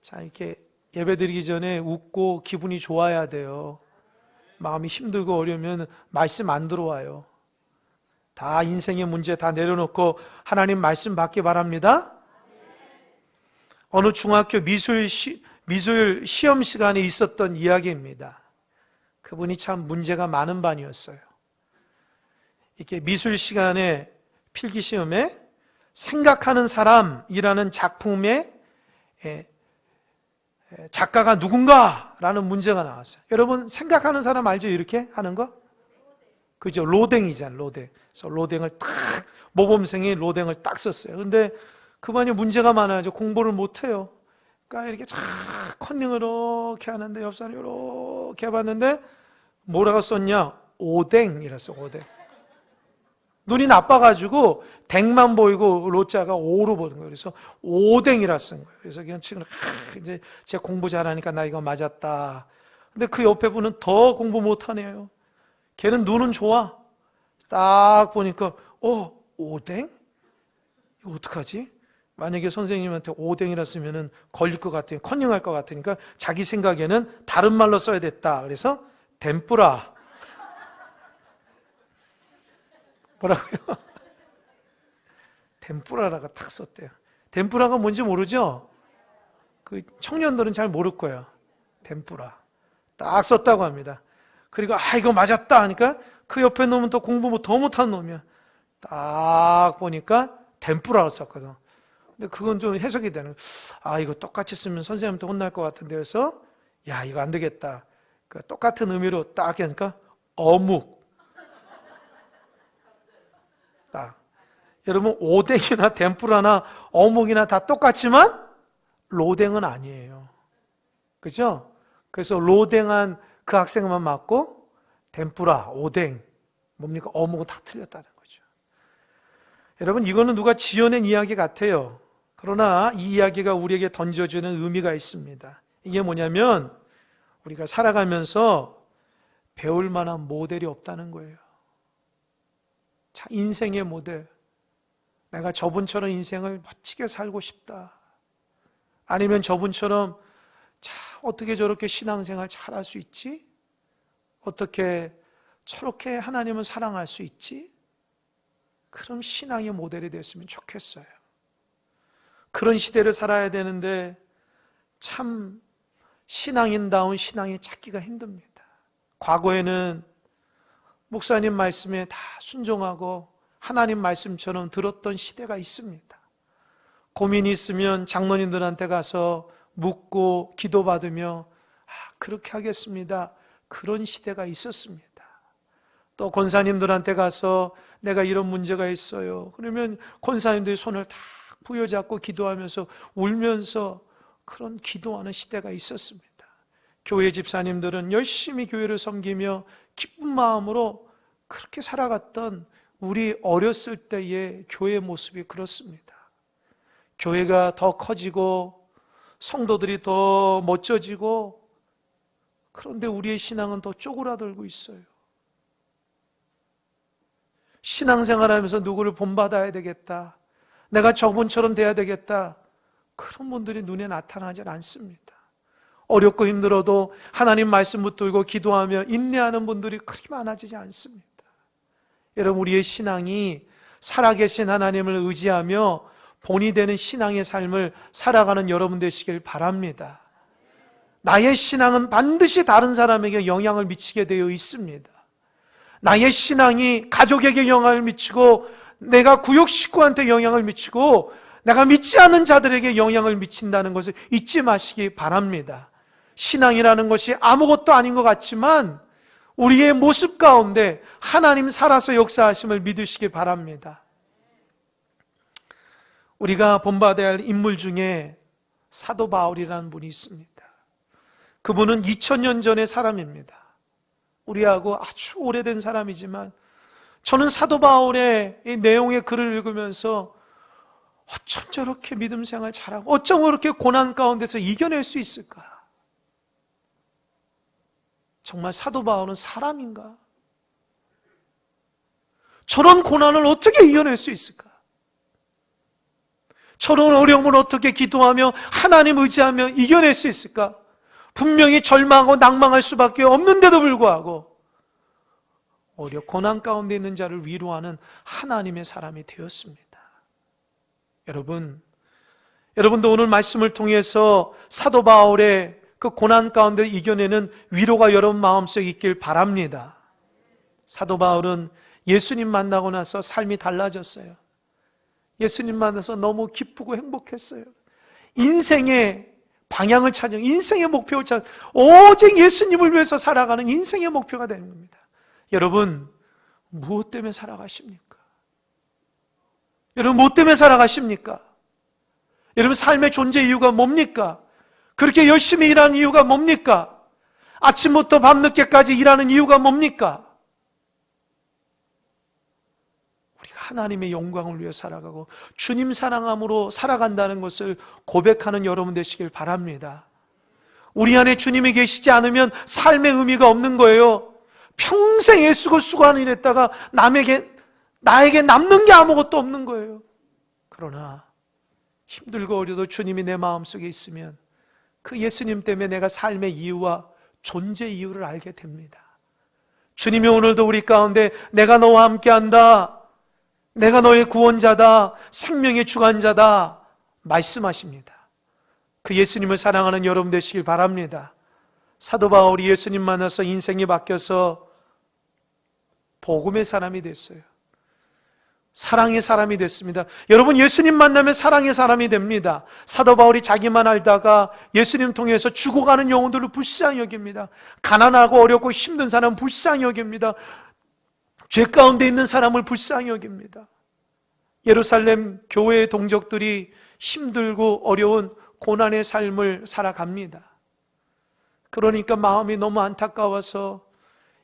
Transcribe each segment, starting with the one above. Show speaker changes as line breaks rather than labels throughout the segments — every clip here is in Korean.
자, 이렇게 예배드리기 전에 웃고 기분이 좋아야 돼요. 마음이 힘들고 어려우면 말씀 안 들어와요. 다 인생의 문제 다 내려놓고 하나님 말씀 받기 바랍니다. 어느 중학교 미술 시험 시간에 있었던 이야기입니다. 그분이 참 문제가 많은 반이었어요. 이렇게 미술 시간에 필기 시험에 생각하는 사람이라는 작품의 작가가 누군가라는 문제가 나왔어요. 여러분 생각하는 사람 알죠? 이렇게 하는 거? 그죠? 로댕이잖아요. 로댕. 그래서 로댕을 딱 모범생이 로댕을 딱 썼어요. 근데 그만이 문제가 많아요. 공부를 못해요. 그러니까 이렇게 쫙 컨닝을 이렇게 하는데 옆 사람이 이렇게 해봤는데 뭐라고 썼냐? 오댕이랬어. 오댕. 눈이 나빠가지고 댕만 보이고 로자가 오로 보는 거예요. 그래서 오댕이라 쓴 거예요. 그래서 그냥 지금 이제 제가 공부 잘하니까 나 이거 맞았다. 근데 그 옆에 분은 더 공부 못하네요. 걔는 눈은 좋아. 딱 보니까 오댕? 이거 어떡하지? 만약에 선생님한테 오댕이라 쓰면은 걸릴 것 같으니까 컨닝할 것 같으니까 자기 생각에는 다른 말로 써야 됐다. 그래서 덴뿌라. 뭐라고요? 덴뿌라라고 탁 썼대요. 덴뿌라가 뭔지 모르죠? 그 청년들은 잘 모를 거예요. 덴뿌라. 딱 썼다고 합니다. 그리고 이거 맞았다 하니까 그 옆에 놈은 또 공부 더 못한 놈이야. 딱 보니까 덴뿌라고 썼거든. 근데 그건 좀 해석이 되는 거예요. 이거 똑같이 쓰면 선생님한테 혼날 것 같은데 그래서 야 이거 안 되겠다. 그 똑같은 의미로 딱 하니까 어묵. 딱. 여러분 오뎅이나 덴뿌라나 어묵이나 다 똑같지만 로댕은 아니에요. 그죠? 그래서 로댕한 그 학생만 맞고 덴뿌라, 오뎅, 뭡니까? 어묵은 다 틀렸다는 거죠. 여러분 이거는 누가 지어낸 이야기 같아요. 그러나 이 이야기가 우리에게 던져주는 의미가 있습니다. 이게 뭐냐면 우리가 살아가면서 배울 만한 모델이 없다는 거예요. 자, 인생의 모델. 내가 저분처럼 인생을 멋지게 살고 싶다. 아니면 저분처럼 자, 어떻게 저렇게 신앙생활 잘할 수 있지? 어떻게 저렇게 하나님을 사랑할 수 있지? 그런 신앙의 모델이 됐으면 좋겠어요. 그런 시대를 살아야 되는데 참 신앙인다운 신앙이 찾기가 힘듭니다. 과거에는 목사님 말씀에 다 순종하고 하나님 말씀처럼 들었던 시대가 있습니다. 고민이 있으면 장로님들한테 가서 묻고 기도받으며 그렇게 하겠습니다. 그런 시대가 있었습니다. 또 권사님들한테 가서 내가 이런 문제가 있어요. 그러면 권사님들이 손을 다 부여잡고 기도하면서 울면서 그런 기도하는 시대가 있었습니다. 교회 집사님들은 열심히 교회를 섬기며 기쁜 마음으로 그렇게 살아갔던 우리 어렸을 때의 교회 모습이 그렇습니다. 교회가 더 커지고 성도들이 더 멋져지고 그런데 우리의 신앙은 더 쪼그라들고 있어요. 신앙생활하면서 누구를 본받아야 되겠다. 내가 저분처럼 돼야 되겠다. 그런 분들이 눈에 나타나지 않습니다. 어렵고 힘들어도 하나님 말씀 붙들고 기도하며 인내하는 분들이 그렇게 많아지지 않습니다. 여러분 우리의 신앙이 살아계신 하나님을 의지하며 본이 되는 신앙의 삶을 살아가는 여러분 되시길 바랍니다. 나의 신앙은 반드시 다른 사람에게 영향을 미치게 되어 있습니다. 나의 신앙이 가족에게 영향을 미치고 내가 구역 식구한테 영향을 미치고 내가 믿지 않는 자들에게 영향을 미친다는 것을 잊지 마시기 바랍니다. 신앙이라는 것이 아무것도 아닌 것 같지만 우리의 모습 가운데 하나님 살아서 역사하심을 믿으시기 바랍니다. 우리가 본받아야 할 인물 중에 사도 바울이라는 분이 있습니다. 그분은 2000년 전의 사람입니다. 우리하고 아주 오래된 사람이지만 저는 사도 바울의 이 내용의 글을 읽으면서 어쩜 저렇게 믿음 생활 잘하고 어쩜 그렇게 고난 가운데서 이겨낼 수 있을까? 정말 사도 바울은 사람인가? 저런 고난을 어떻게 이겨낼 수 있을까? 저런 어려움을 어떻게 기도하며 하나님 의지하며 이겨낼 수 있을까? 분명히 절망하고 낭망할 수밖에 없는데도 불구하고 오히려 고난 가운데 있는 자를 위로하는 하나님의 사람이 되었습니다. 여러분도 오늘 말씀을 통해서 사도 바울의 그 고난 가운데 이겨내는 위로가 여러분 마음속에 있길 바랍니다. 사도 바울은 예수님 만나고 나서 삶이 달라졌어요. 예수님 만나서 너무 기쁘고 행복했어요. 인생의 방향을 찾은, 인생의 목표를 찾은, 오직 예수님을 위해서 살아가는 인생의 목표가 되는 겁니다. 여러분, 무엇 때문에 살아가십니까? 여러분, 무엇 때문에 살아가십니까? 여러분, 삶의 존재 이유가 뭡니까? 그렇게 열심히 일하는 이유가 뭡니까? 아침부터 밤늦게까지 일하는 이유가 뭡니까? 우리가 하나님의 영광을 위해 살아가고 주님 사랑함으로 살아간다는 것을 고백하는 여러분 되시길 바랍니다. 우리 안에 주님이 계시지 않으면 삶의 의미가 없는 거예요. 평생 애쓰고 수고하는 일 했다가 나에게 남는 게 아무것도 없는 거예요. 그러나 힘들고 어려도 주님이 내 마음속에 있으면 그 예수님 때문에 내가 삶의 이유와 존재 이유를 알게 됩니다. 주님이 오늘도 우리 가운데 내가 너와 함께한다, 내가 너의 구원자다, 생명의 주관자다 말씀하십니다. 그 예수님을 사랑하는 여러분 되시길 바랍니다. 사도 바울이 예수님 만나서 인생이 바뀌어서 복음의 사람이 됐어요. 사랑의 사람이 됐습니다. 여러분, 예수님 만나면 사랑의 사람이 됩니다. 사도 바울이 자기만 알다가 예수님 통해서 죽어가는 영혼들을 불쌍히 여깁니다. 가난하고 어렵고 힘든 사람 불쌍히 여깁니다. 죄 가운데 있는 사람을 불쌍히 여깁니다. 예루살렘 교회의 동족들이 힘들고 어려운 고난의 삶을 살아갑니다. 그러니까 마음이 너무 안타까워서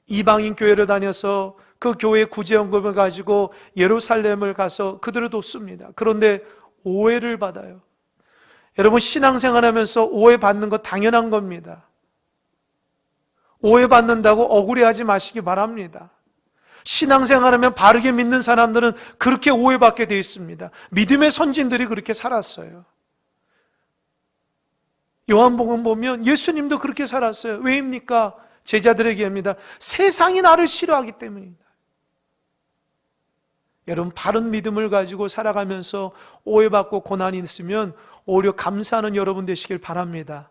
이방인 교회를 다녀서 그 교회 구제연금을 가지고 예루살렘을 가서 그들을 돕습니다. 그런데 오해를 받아요. 여러분, 신앙생활하면서 오해받는 거 당연한 겁니다. 오해받는다고 억울해하지 마시기 바랍니다. 신앙생활하면 바르게 믿는 사람들은 그렇게 오해받게 되어 있습니다. 믿음의 선진들이 그렇게 살았어요. 요한복음 보면 예수님도 그렇게 살았어요. 왜입니까? 제자들에게 합니다. 세상이 나를 싫어하기 때문입니다. 여러분, 바른 믿음을 가지고 살아가면서 오해받고 고난이 있으면 오히려 감사하는 여러분 되시길 바랍니다.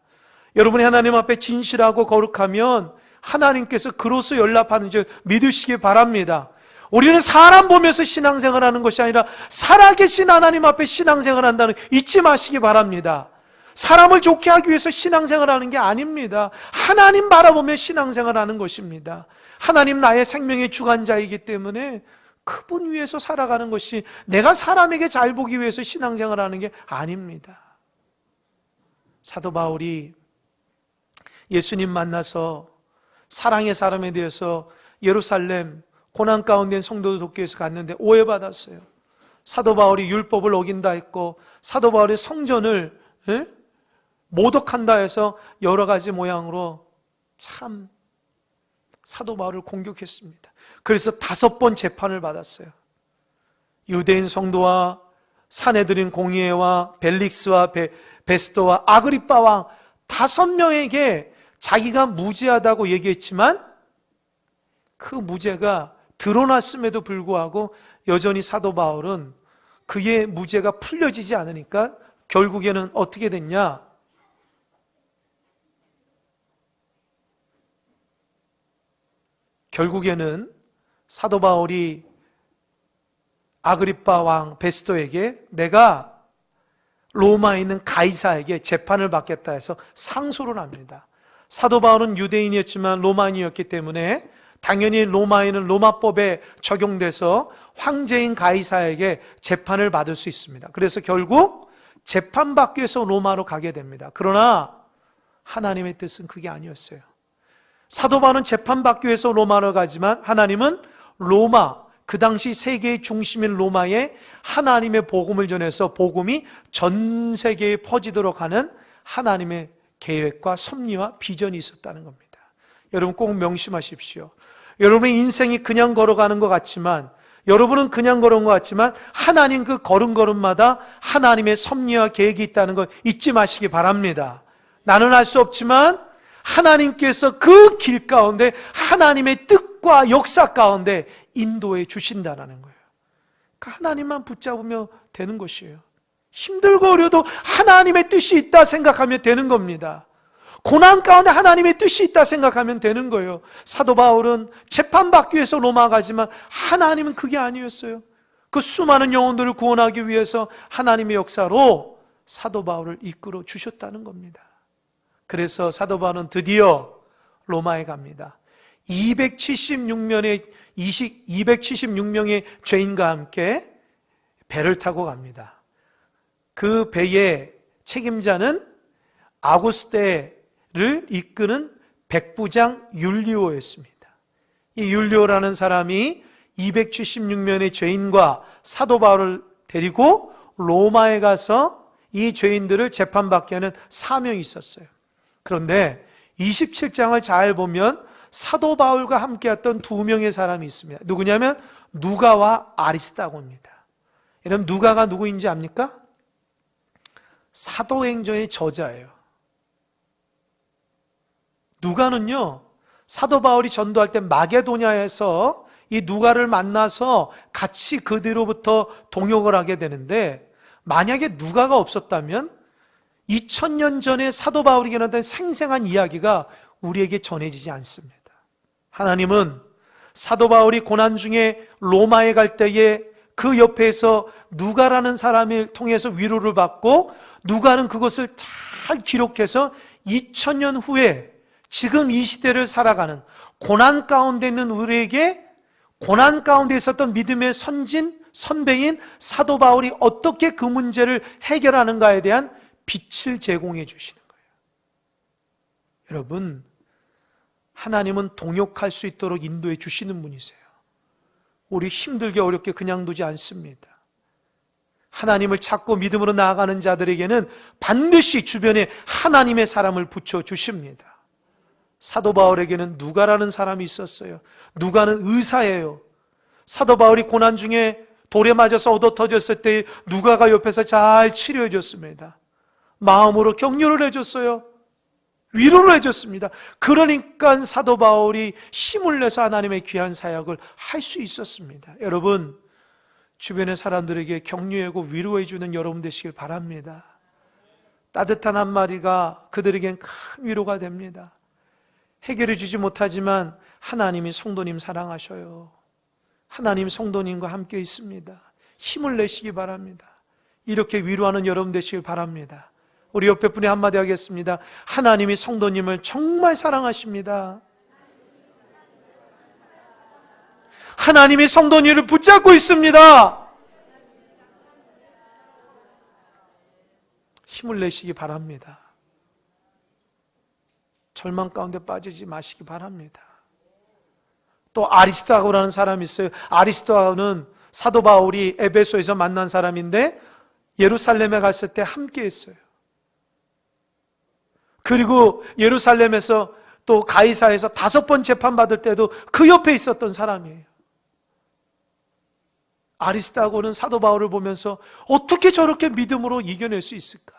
여러분이 하나님 앞에 진실하고 거룩하면 하나님께서 그로써 연락하는 줄 믿으시기 바랍니다. 우리는 사람 보면서 신앙생활하는 것이 아니라 살아계신 하나님 앞에 신앙생활한다는 잊지 마시기 바랍니다. 사람을 좋게 하기 위해서 신앙생활하는 게 아닙니다. 하나님 바라보며 신앙생활하는 것입니다. 하나님 나의 생명의 주관자이기 때문에 그분 위해서 살아가는 것이 내가 사람에게 잘 보기 위해서 신앙생활하는 게 아닙니다. 사도 바울이 예수님 만나서 사랑의 사람에 대해서 예루살렘 고난 가운데 성도들 돕기 위해서 갔는데 오해받았어요. 사도 바울이 율법을 어긴다 했고 사도 바울이 성전을 모독한다 해서 여러 가지 모양으로 참 사도 바울을 공격했습니다. 그래서 5번 재판을 받았어요. 유대인 성도와 사내들인 공의회와 벨릭스와 베스도와 아그리빠 왕 5명에게 자기가 무죄하다고 얘기했지만 그 무죄가 드러났음에도 불구하고 여전히 사도 바울은 그의 무죄가 풀려지지 않으니까 결국에는 어떻게 됐냐? 결국에는 사도 바울이 아그리빠 왕 베스도에게 내가 로마에 있는 가이사에게 재판을 받겠다 해서 상소를 합니다. 사도 바울은 유대인이었지만 로마인이었기 때문에 당연히 로마인은 로마법에 적용돼서 황제인 가이사에게 재판을 받을 수 있습니다. 그래서 결국 재판받기 위해서 로마로 가게 됩니다. 그러나 하나님의 뜻은 그게 아니었어요. 사도 바울은 재판받기 위해서 로마로 가지만 하나님은 로마, 그 당시 세계의 중심인 로마에 하나님의 복음을 전해서 복음이 전 세계에 퍼지도록 하는 하나님의 계획과 섭리와 비전이 있었다는 겁니다. 여러분 꼭 명심하십시오. 여러분의 인생이 그냥 걸어가는 것 같지만 여러분은 그냥 걸은 것 같지만 하나님 그 걸음걸음마다 하나님의 섭리와 계획이 있다는 걸 잊지 마시기 바랍니다. 나는 알 수 없지만 하나님께서 그 길 가운데 하나님의 뜻과 역사 가운데 인도해 주신다는 거예요. 그러니까 하나님만 붙잡으면 되는 것이에요. 힘들고 어려도 하나님의 뜻이 있다 생각하면 되는 겁니다. 고난 가운데 하나님의 뜻이 있다 생각하면 되는 거예요. 사도 바울은 재판받기 위해서 로마 가지만 하나님은 그게 아니었어요. 그 수많은 영혼들을 구원하기 위해서 하나님의 역사로 사도 바울을 이끌어 주셨다는 겁니다. 그래서 사도 바울은 드디어 로마에 갑니다. 276명의 죄인과 함께 배를 타고 갑니다. 그 배의 책임자는 아구스테를 이끄는 백부장 율리오였습니다. 이 율리오라는 사람이 276명의 죄인과 사도 바울을 데리고 로마에 가서 이 죄인들을 재판받게 하는 사명이 있었어요. 그런데 27장을 잘 보면 사도 바울과 함께했던 두 명의 사람이 있습니다. 누구냐면 누가와 아리스다고입니다. 여러분 누가가 누구인지 압니까? 사도행전의 저자예요. 누가는요, 사도 바울이 전도할 때 마게도냐에서 이 누가를 만나서 같이 그 뒤로부터 동역을 하게 되는데, 만약에 누가가 없었다면 2000년 전에 사도 바울에게 나타난 생생한 이야기가 우리에게 전해지지 않습니다. 하나님은 사도 바울이 고난 중에 로마에 갈 때에 그 옆에서 누가라는 사람을 통해서 위로를 받고, 누가는 그것을 잘 기록해서 2000년 후에 지금 이 시대를 살아가는 고난 가운데 있는 우리에게 고난 가운데 있었던 믿음의 선배인 사도 바울이 어떻게 그 문제를 해결하는가에 대한 빛을 제공해 주시는 거예요. 여러분, 하나님은 동역할 수 있도록 인도해 주시는 분이세요. 우리 힘들게 어렵게 그냥 두지 않습니다. 하나님을 찾고 믿음으로 나아가는 자들에게는 반드시 주변에 하나님의 사람을 붙여주십니다. 사도 바울에게는 누가라는 사람이 있었어요. 누가는 의사예요. 사도 바울이 고난 중에 돌에 맞아서 얻어 터졌을 때 누가가 옆에서 잘 치료해 줬습니다. 마음으로 격려를 해줬어요. 위로를 해줬습니다. 그러니까 사도 바울이 힘을 내서 하나님의 귀한 사역을 할 수 있었습니다. 여러분, 주변의 사람들에게 격려하고 위로해주는 여러분 되시길 바랍니다. 따뜻한 한마디가 그들에겐 큰 위로가 됩니다. 해결해 주지 못하지만 하나님이 성도님 사랑하셔요. 하나님 성도님과 함께 있습니다. 힘을 내시기 바랍니다. 이렇게 위로하는 여러분 되시길 바랍니다. 우리 옆에 분이 한마디 하겠습니다. 하나님이 성도님을 정말 사랑하십니다. 하나님이 성도님을 붙잡고 있습니다. 힘을 내시기 바랍니다. 절망 가운데 빠지지 마시기 바랍니다. 또 아리스토하고라는 사람이 있어요. 아리스토하고는 사도 바울이 에베소에서 만난 사람인데 예루살렘에 갔을 때 함께 했어요. 그리고 예루살렘에서 또 가이사에서 5번 재판받을 때도 그 옆에 있었던 사람이에요. 아리스토하고는 사도 바울을 보면서 어떻게 저렇게 믿음으로 이겨낼 수 있을까?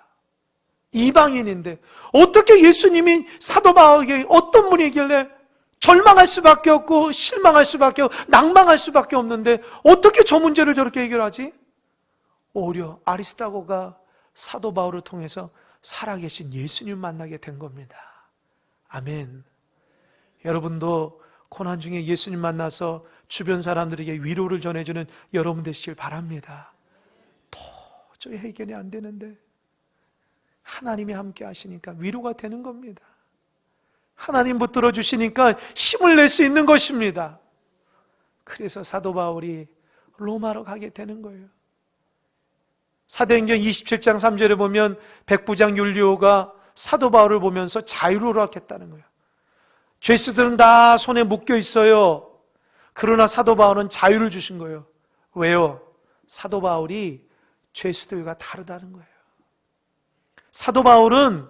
이방인인데 어떻게 예수님이 사도 바울에게 어떤 분이길래 절망할 수밖에 없고 실망할 수밖에 없고 낭망할 수밖에 없는데 어떻게 저 문제를 저렇게 해결하지? 오히려 아리스토가 사도 바울을 통해서 살아계신 예수님 만나게 된 겁니다. 아멘. 여러분도 고난 중에 예수님 만나서 주변 사람들에게 위로를 전해주는 여러분 되시길 바랍니다. 도저히 해결이 안 되는데 하나님이 함께 하시니까 위로가 되는 겁니다. 하나님 붙들어 주시니까 힘을 낼 수 있는 것입니다. 그래서 사도 바울이 로마로 가게 되는 거예요. 사도행전 27장 3절에 보면 백부장 율리오가 사도 바울을 보면서 자유로 하겠다는 거예요. 죄수들은 다 손에 묶여 있어요. 그러나 사도 바울은 자유를 주신 거예요. 왜요? 사도 바울이 죄수들과 다르다는 거예요. 사도 바울은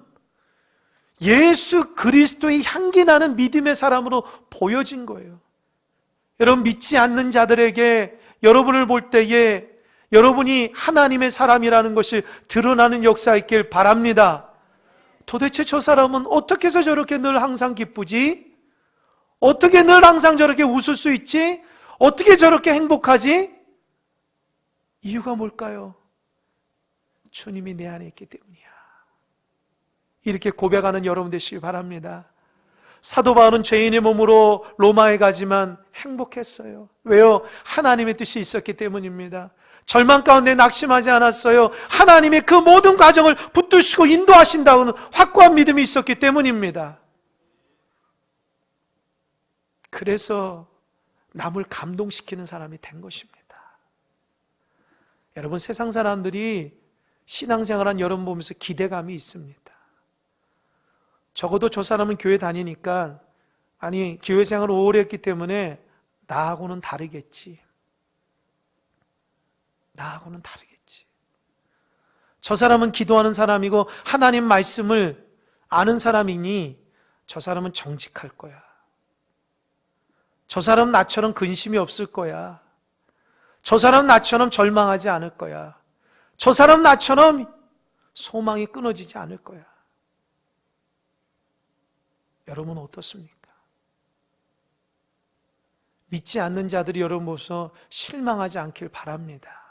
예수 그리스도의 향기 나는 믿음의 사람으로 보여진 거예요. 여러분, 믿지 않는 자들에게 여러분을 볼 때에 여러분이 하나님의 사람이라는 것이 드러나는 역사 있길 바랍니다. 도대체 저 사람은 어떻게 해서 저렇게 늘 항상 기쁘지? 어떻게 늘 항상 저렇게 웃을 수 있지? 어떻게 저렇게 행복하지? 이유가 뭘까요? 주님이 내 안에 있기 때문이야. 이렇게 고백하는 여러분 되시기 바랍니다. 사도 바울은 죄인의 몸으로 로마에 가지만 행복했어요. 왜요? 하나님의 뜻이 있었기 때문입니다. 절망 가운데 낙심하지 않았어요. 하나님의 그 모든 과정을 붙드시고 인도하신다는 확고한 믿음이 있었기 때문입니다. 그래서 남을 감동시키는 사람이 된 것입니다. 여러분, 세상 사람들이 신앙생활한 여러분 보면서 기대감이 있습니다. 적어도 저 사람은 교회 다니니까, 아니 교회 생활을 오래 했기 때문에 나하고는 다르겠지. 나하고는 다르겠지. 저 사람은 기도하는 사람이고 하나님 말씀을 아는 사람이니 저 사람은 정직할 거야. 저 사람은 나처럼 근심이 없을 거야. 저 사람은 나처럼 절망하지 않을 거야. 저 사람은 나처럼 소망이 끊어지지 않을 거야. 여러분 어떻습니까? 믿지 않는 자들이 여러분 보셔서 실망하지 않길 바랍니다.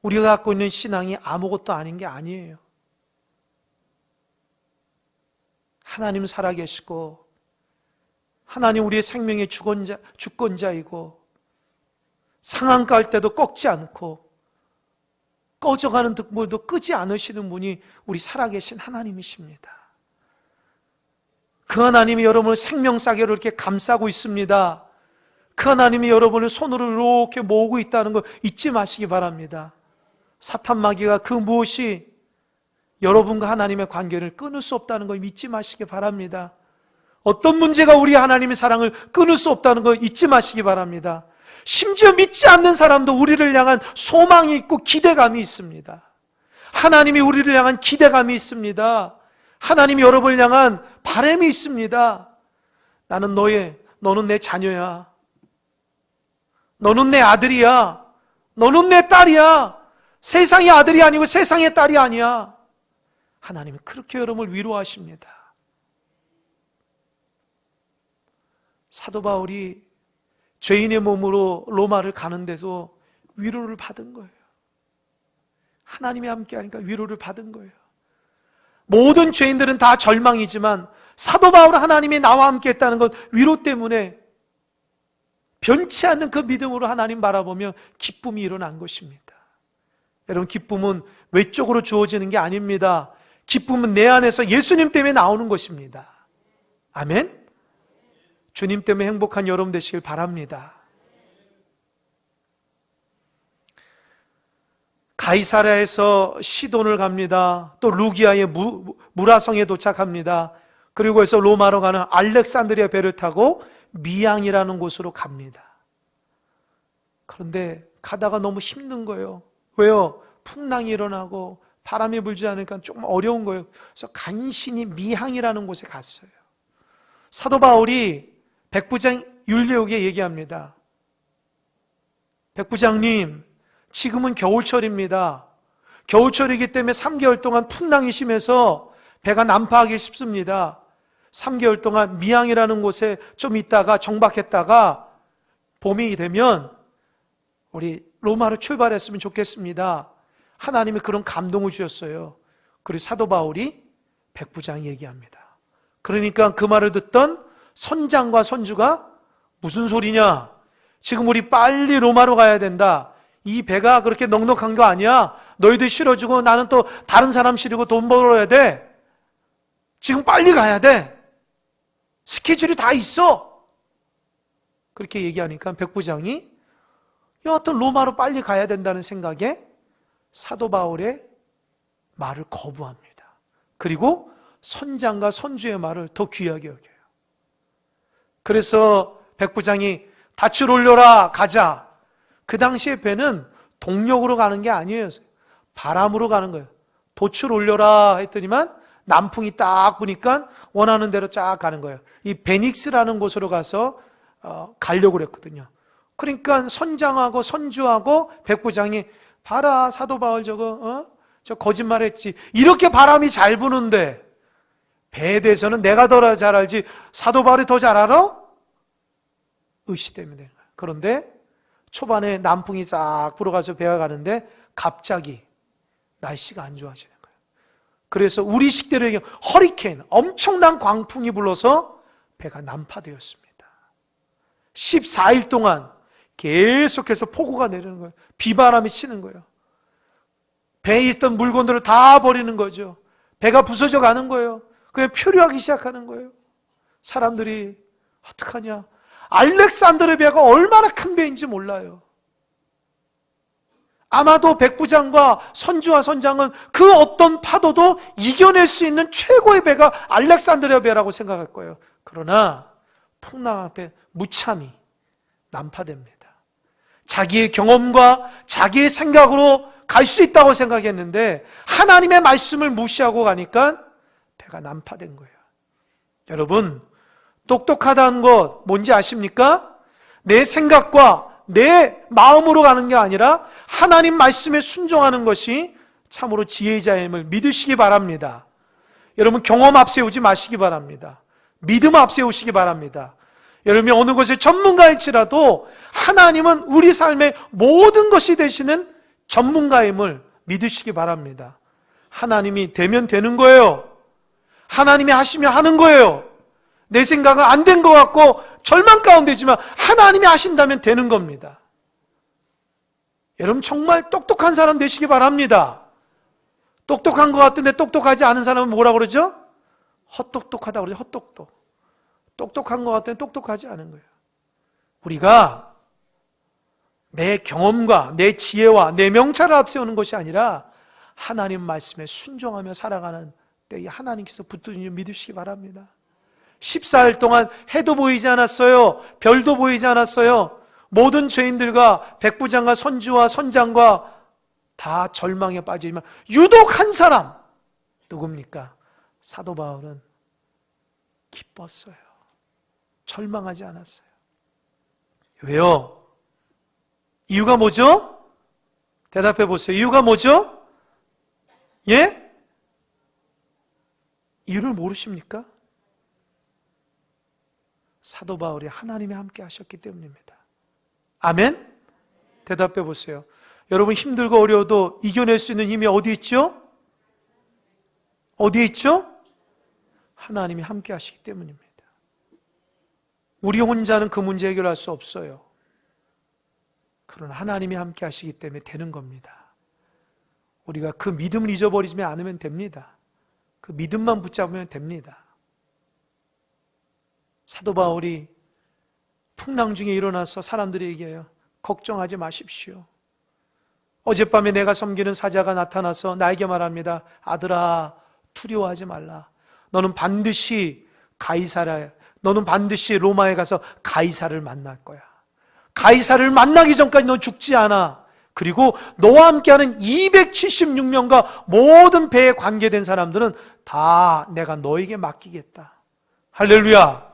우리가 갖고 있는 신앙이 아무것도 아닌 게 아니에요. 하나님 살아계시고 하나님 우리의 생명의 주권자이고 상한가 할 때도 꺾지 않고 꺼져가는 등불도 끄지 않으시는 분이 우리 살아계신 하나님이십니다. 그 하나님이 여러분을 생명싸개로 이렇게 감싸고 있습니다. 그 하나님이 여러분을 손으로 이렇게 모으고 있다는 걸 잊지 마시기 바랍니다. 사탄 마귀가 그 무엇이 여러분과 하나님의 관계를 끊을 수 없다는 걸 잊지 마시기 바랍니다. 어떤 문제가 우리 하나님의 사랑을 끊을 수 없다는 걸 잊지 마시기 바랍니다. 심지어 믿지 않는 사람도 우리를 향한 소망이 있고 기대감이 있습니다. 하나님이 우리를 향한 기대감이 있습니다. 하나님이 여러분을 향한 바람이 있습니다. 너는 내 자녀야. 너는 내 아들이야. 너는 내 딸이야. 세상의 아들이 아니고 세상의 딸이 아니야. 하나님은 그렇게 여러분을 위로하십니다. 사도 바울이 죄인의 몸으로 로마를 가는데도 위로를 받은 거예요. 하나님이 함께하니까 위로를 받은 거예요. 모든 죄인들은 다 절망이지만 사도 바울은 하나님이 나와 함께했다는 것 위로 때문에 변치 않는 그 믿음으로 하나님 바라보며 기쁨이 일어난 것입니다. 여러분, 기쁨은 외적으로 주어지는 게 아닙니다. 기쁨은 내 안에서 예수님 때문에 나오는 것입니다. 아멘? 주님 때문에 행복한 여러분 되시길 바랍니다. 가이사랴에서 시돈을 갑니다. 또 루기아의 무라성에 도착합니다. 그리고 해서 로마로 가는 알렉산드리아 배를 타고 미양이라는 곳으로 갑니다. 그런데 가다가 너무 힘든 거예요. 왜요? 풍랑이 일어나고 바람이 불지 않으니까 조금 어려운 거예요. 그래서 간신히 미항이라는 곳에 갔어요. 사도 바울이 백부장 율리옥에 얘기합니다. 백부장님, 지금은 겨울철입니다. 겨울철이기 때문에 3개월 동안 풍랑이 심해서 배가 난파하기 쉽습니다. 3개월 동안 미항이라는 곳에 좀 있다가 정박했다가 봄이 되면 우리 로마로 출발했으면 좋겠습니다. 하나님이 그런 감동을 주셨어요. 그리고 사도 바울이 백부장이 얘기합니다. 그러니까 그 말을 듣던 선장과 선주가 무슨 소리냐? 지금 우리 빨리 로마로 가야 된다. 이 배가 그렇게 넉넉한 거 아니야. 너희들 실어주고 나는 또 다른 사람 실고 돈 벌어야 돼. 지금 빨리 가야 돼. 스케줄이 다 있어. 그렇게 얘기하니까 백부장이 여하튼 로마로 빨리 가야 된다는 생각에 사도 바울의 말을 거부합니다. 그리고 선장과 선주의 말을 더 귀하게 여겨요. 그래서 백부장이 닻을 올려라, 가자. 그 당시에 배는 동력으로 가는 게 아니에요. 바람으로 가는 거예요. 돛을 올려라 했더니만 남풍이 딱 부니까 원하는 대로 쫙 가는 거예요. 이 베닉스라는 곳으로 가서 가려고 그랬거든요. 그러니까 선장하고 선주하고 백부장이 봐라 사도 바울 저 거짓말했지. 이렇게 바람이 잘 부는데 배에 대해서는 내가 더 잘 알지 사도 바울이 더 잘 알아? 의시 때문에. 그런데 초반에 남풍이 싹 불어가서 배가 가는데 갑자기 날씨가 안 좋아지는 거예요. 그래서 우리 식대로 얘기하면 허리케인, 엄청난 광풍이 불어서 배가 난파되었습니다. 14일 동안 계속해서 폭우가 내리는 거예요. 비바람이 치는 거예요. 배에 있던 물건들을 다 버리는 거죠. 배가 부서져 가는 거예요. 그냥 표류하기 시작하는 거예요. 사람들이 어떡하냐. 알렉산더의 배가 얼마나 큰 배인지 몰라요. 아마도 백부장과 선주와 선장은 그 어떤 파도도 이겨낼 수 있는 최고의 배가 알렉산드리아 배라고 생각할 거예요. 그러나 풍랑 앞에 무참히 난파됩니다. 자기의 경험과 자기의 생각으로 갈 수 있다고 생각했는데 하나님의 말씀을 무시하고 가니까 배가 난파된 거예요. 여러분, 똑똑하다는 것 뭔지 아십니까? 내 생각과 내 마음으로 가는 게 아니라 하나님 말씀에 순종하는 것이 참으로 지혜자임을 믿으시기 바랍니다. 여러분, 경험 앞세우지 마시기 바랍니다. 믿음 앞세우시기 바랍니다. 여러분이 어느 것의 전문가일지라도 하나님은 우리 삶의 모든 것이 되시는 전문가임을 믿으시기 바랍니다. 하나님이 되면 되는 거예요. 하나님이 하시면 하는 거예요. 내 생각은 안 된 것 같고 절망 가운데지만 하나님이 하신다면 되는 겁니다. 여러분 정말 똑똑한 사람 되시기 바랍니다. 똑똑한 것 같은데 똑똑하지 않은 사람은 뭐라고 그러죠? 헛똑똑하다고 그러죠. 헛똑똑. 똑똑한 것 같은데 똑똑하지 않은 거예요. 우리가 내 경험과 내 지혜와 내 명찰을 앞세우는 것이 아니라 하나님 말씀에 순종하며 살아가는 때에 하나님께서 붙드는 줄 믿으시기 바랍니다. 14일 동안 해도 보이지 않았어요. 별도 보이지 않았어요. 모든 죄인들과 백부장과 선주와 선장과 다 절망에 빠지지만 유독 한 사람 누굽니까? 사도 바울은 기뻤어요. 절망하지 않았어요. 왜요? 이유가 뭐죠? 대답해 보세요. 이유가 뭐죠? 예? 이유를 모르십니까? 사도 바울이 하나님이 함께 하셨기 때문입니다. 아멘? 대답해 보세요. 여러분 힘들고 어려워도 이겨낼 수 있는 힘이 어디 있죠? 어디에 있죠? 하나님이 함께 하시기 때문입니다. 우리 혼자는 그 문제 해결할 수 없어요. 그러나 하나님이 함께 하시기 때문에 되는 겁니다. 우리가 그 믿음을 잊어버리지 않으면 됩니다. 그 믿음만 붙잡으면 됩니다. 사도 바울이 풍랑 중에 일어나서 사람들이 얘기해요. 걱정하지 마십시오. 어젯밤에 내가 섬기는 사자가 나타나서 나에게 말합니다. 아들아, 두려워하지 말라. 너는 반드시 로마에 가서 가이사를 만날 거야. 가이사를 만나기 전까지 넌 죽지 않아. 그리고 너와 함께하는 276명과 모든 배에 관계된 사람들은 다 내가 너에게 맡기겠다. 할렐루야.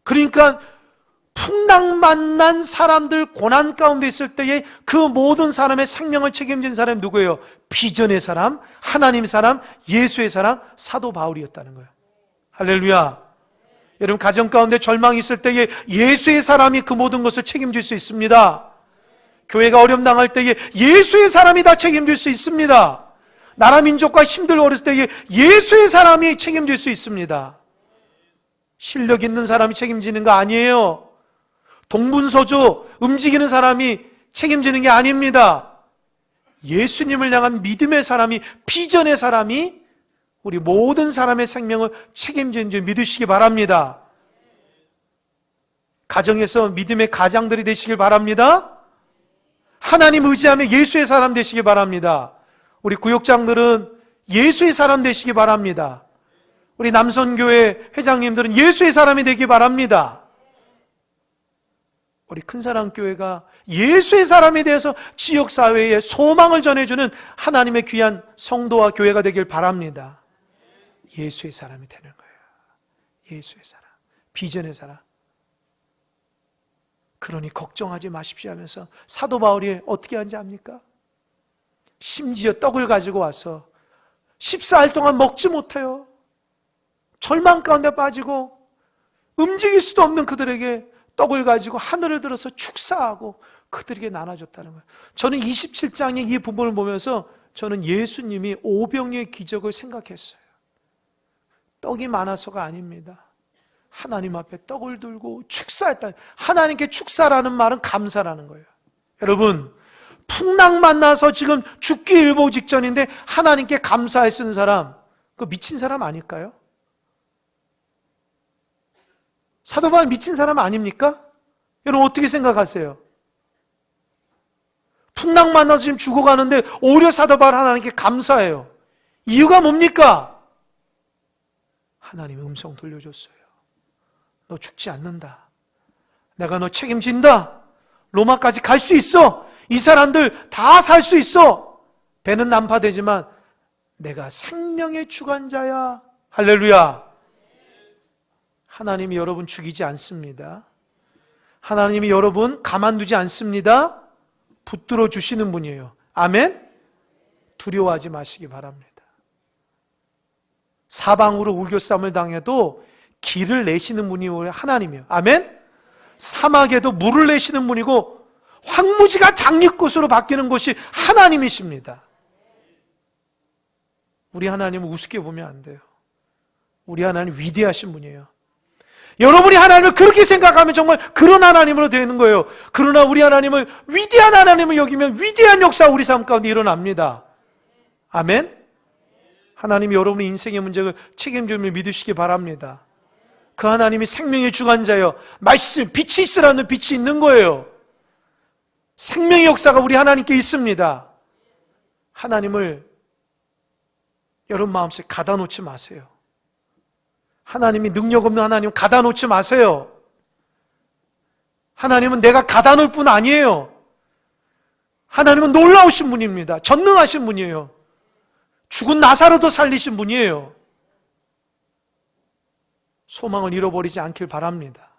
그러니까 풍랑 만난 사람들 고난 가운데 있을 때에 그 모든 사람의 생명을 책임진 사람이 누구예요? 비전의 사람, 하나님 사람, 예수의 사람, 사도 바울이었다는 거예요. 할렐루야. 여러분 가정 가운데 절망이 있을 때에 예수의 사람이 그 모든 것을 책임질 수 있습니다. 교회가 어려움 당할 때에 예수의 사람이 다 책임질 수 있습니다. 나라 민족과 힘들고 어렸을 때에 예수의 사람이 책임질 수 있습니다. 실력 있는 사람이 책임지는 거 아니에요. 동분서주 움직이는 사람이 책임지는 게 아닙니다. 예수님을 향한 믿음의 사람이, 비전의 사람이 우리 모든 사람의 생명을 책임지는 줄 믿으시기 바랍니다. 가정에서 믿음의 가장들이 되시길 바랍니다. 하나님 의지하며 예수의 사람 되시기 바랍니다. 우리 구역장들은 예수의 사람 되시기 바랍니다. 우리 남선교회 회장님들은 예수의 사람이 되기 바랍니다. 우리 큰사랑교회가 예수의 사람에 대해서 지역사회에 소망을 전해주는 하나님의 귀한 성도와 교회가 되길 바랍니다. 예수의 사람이 되는 거예요. 예수의 사람, 비전의 사람. 그러니 걱정하지 마십시오 하면서 사도 바울이 어떻게 하는지 압니까? 심지어 떡을 가지고 와서 14일 동안 먹지 못해요. 절망 가운데 빠지고 움직일 수도 없는 그들에게 떡을 가지고 하늘을 들어서 축사하고 그들에게 나눠줬다는 거예요. 저는 27장의 이 부분을 보면서 저는 예수님이 오병이의 기적을 생각했어요. 떡이 많아서가 아닙니다. 하나님 앞에 떡을 들고 축사했다. 하나님께 축사라는 말은 감사라는 거예요. 여러분, 풍랑 만나서 지금 죽기 일보 직전인데 하나님께 감사에 쓴 사람, 그 미친 사람 아닐까요? 사도 바울 미친 사람 아닙니까? 여러분 어떻게 생각하세요? 풍랑 만나서 지금 죽어가는데 오히려 사도 바울 하나님께 감사해요. 이유가 뭡니까? 하나님의 음성 돌려줬어요. 너 죽지 않는다. 내가 너 책임진다. 로마까지 갈 수 있어. 이 사람들 다 살 수 있어. 배는 난파되지만 내가 생명의 주관자야. 할렐루야. 하나님이 여러분 죽이지 않습니다. 하나님이 여러분 가만두지 않습니다. 붙들어 주시는 분이에요. 아멘? 두려워하지 마시기 바랍니다. 사방으로 우겨쌈을 당해도 길을 내시는 분이 하나님이에요. 아멘? 사막에도 물을 내시는 분이고 황무지가 장리꽃으로 바뀌는 곳이 하나님이십니다. 우리 하나님은 우습게 보면 안 돼요. 우리 하나님 위대하신 분이에요. 여러분이 하나님을 그렇게 생각하면 정말 그런 하나님으로 되는 거예요. 그러나 우리 하나님을 위대한 하나님을 여기면 위대한 역사가 우리 삶 가운데 일어납니다. 아멘? 하나님이 여러분의 인생의 문제를 책임질 믿으시기 바랍니다. 그 하나님이 생명의 주관자예요. 말씀, 빛이 있으라는 빛이 있는 거예요. 생명의 역사가 우리 하나님께 있습니다. 하나님을 여러분 마음속에 가다 놓지 마세요. 하나님이 능력 없는 하나님 가다 놓지 마세요. 하나님은 내가 가다 놓을 뿐 아니에요. 하나님은 놀라우신 분입니다. 전능하신 분이에요. 죽은 나사로도 살리신 분이에요. 소망을 잃어버리지 않길 바랍니다.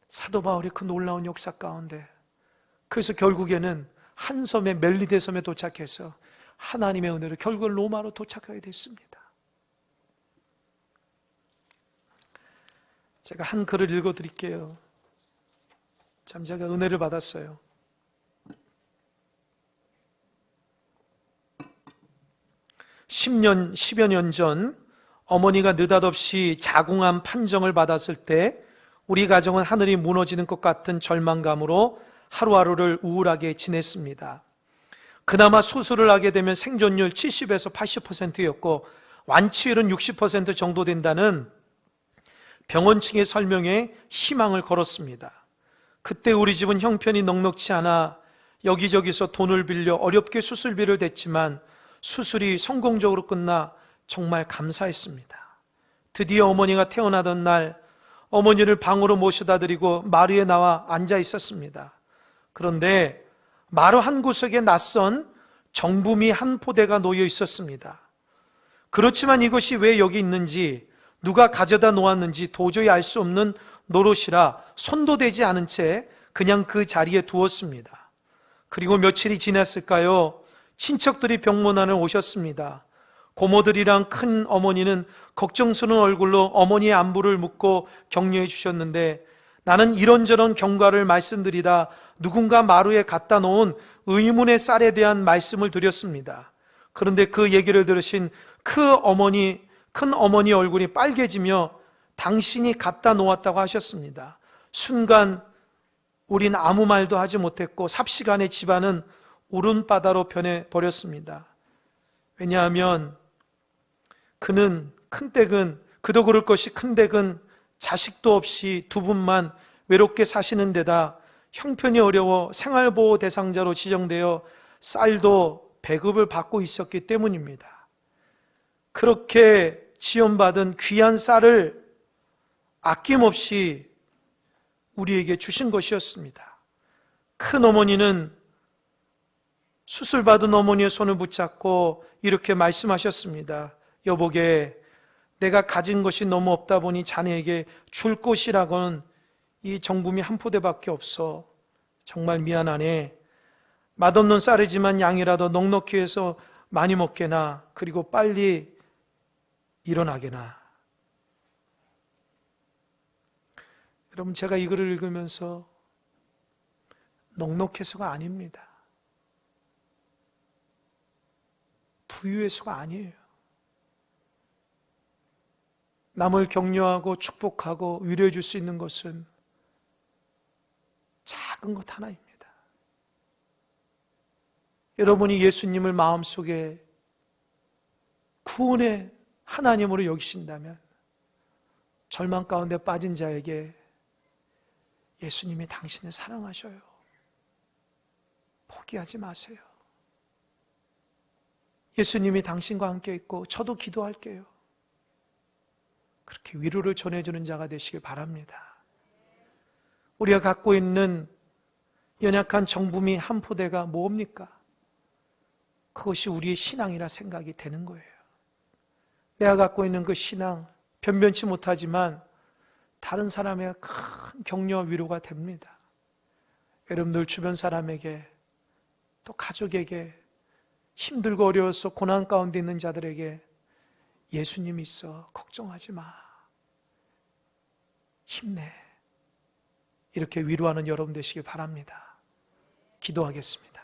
사도 바울이 그 놀라운 역사 가운데 그래서 결국에는 한 섬에 멜리데 섬에 도착해서 하나님의 은혜로 결국 로마로 도착하게 됐습니다. 제가 한 글을 읽어드릴게요. 참 제가 은혜를 받았어요. (10여 년) 전 어머니가 느닷없이 자궁암 판정을 받았을 때 우리 가정은 하늘이 무너지는 것 같은 절망감으로 하루하루를 우울하게 지냈습니다. 그나마 수술을 하게 되면 생존율 70에서 80%였고 완치율은 60% 정도 된다는 병원 측의 설명에 희망을 걸었습니다. 그때 우리 집은 형편이 넉넉치 않아 여기저기서 돈을 빌려 어렵게 수술비를 댔지만 수술이 성공적으로 끝나 정말 감사했습니다. 드디어 어머니가 태어나던 날 어머니를 방으로 모셔다 드리고 마루에 나와 앉아 있었습니다. 그런데 마루 한 구석에 낯선 정부미 한 포대가 놓여 있었습니다. 그렇지만 이것이 왜 여기 있는지 누가 가져다 놓았는지 도저히 알 수 없는 노릇이라 손도 대지 않은 채 그냥 그 자리에 두었습니다. 그리고 며칠이 지났을까요? 친척들이 병문안을 오셨습니다. 고모들이랑 큰 어머니는 걱정스러운 얼굴로 어머니의 안부를 묻고 격려해 주셨는데 나는 이런저런 경과를 말씀드리다 누군가 마루에 갖다 놓은 의문의 쌀에 대한 말씀을 드렸습니다. 그런데 그 얘기를 들으신 큰 어머니 얼굴이 빨개지며 당신이 갖다 놓았다고 하셨습니다. 순간 우린 아무 말도 하지 못했고 삽시간에 집안은 울음바다로 변해버렸습니다. 왜냐하면 그는 큰댁은 그도 그럴 것이 큰댁은 자식도 없이 두 분만 외롭게 사시는 데다 형편이 어려워 생활보호 대상자로 지정되어 쌀도 배급을 받고 있었기 때문입니다. 그렇게 지원받은 귀한 쌀을 아낌없이 우리에게 주신 것이었습니다. 큰 어머니는 수술받은 어머니의 손을 붙잡고 이렇게 말씀하셨습니다. 여보게, 내가 가진 것이 너무 없다 보니 자네에게 줄 것이라고는 이 정품이 한 포대밖에 없어. 정말 미안하네. 맛없는 쌀이지만 양이라도 넉넉히 해서 많이 먹게나, 그리고 빨리 일어나게나. 여러분, 제가 이 글을 읽으면서 넉넉해서가 아닙니다. 부유해서가 아니에요. 남을 격려하고 축복하고 위로해 줄 수 있는 것은 작은 것 하나입니다. 여러분이 예수님을 마음속에 구원의 하나님으로 여기신다면 절망 가운데 빠진 자에게 예수님이 당신을 사랑하셔요. 포기하지 마세요. 예수님이 당신과 함께 있고 저도 기도할게요. 그렇게 위로를 전해주는 자가 되시길 바랍니다. 우리가 갖고 있는 연약한 정품이 한 포대가 뭡니까? 그것이 우리의 신앙이라 생각이 되는 거예요. 내가 갖고 있는 그 신앙, 변변치 못하지만 다른 사람의 큰 격려와 위로가 됩니다. 여러분들 주변 사람에게, 또 가족에게, 힘들고 어려워서 고난 가운데 있는 자들에게 예수님이 있어, 걱정하지 마, 힘내, 이렇게 위로하는 여러분 되시길 바랍니다. 기도하겠습니다.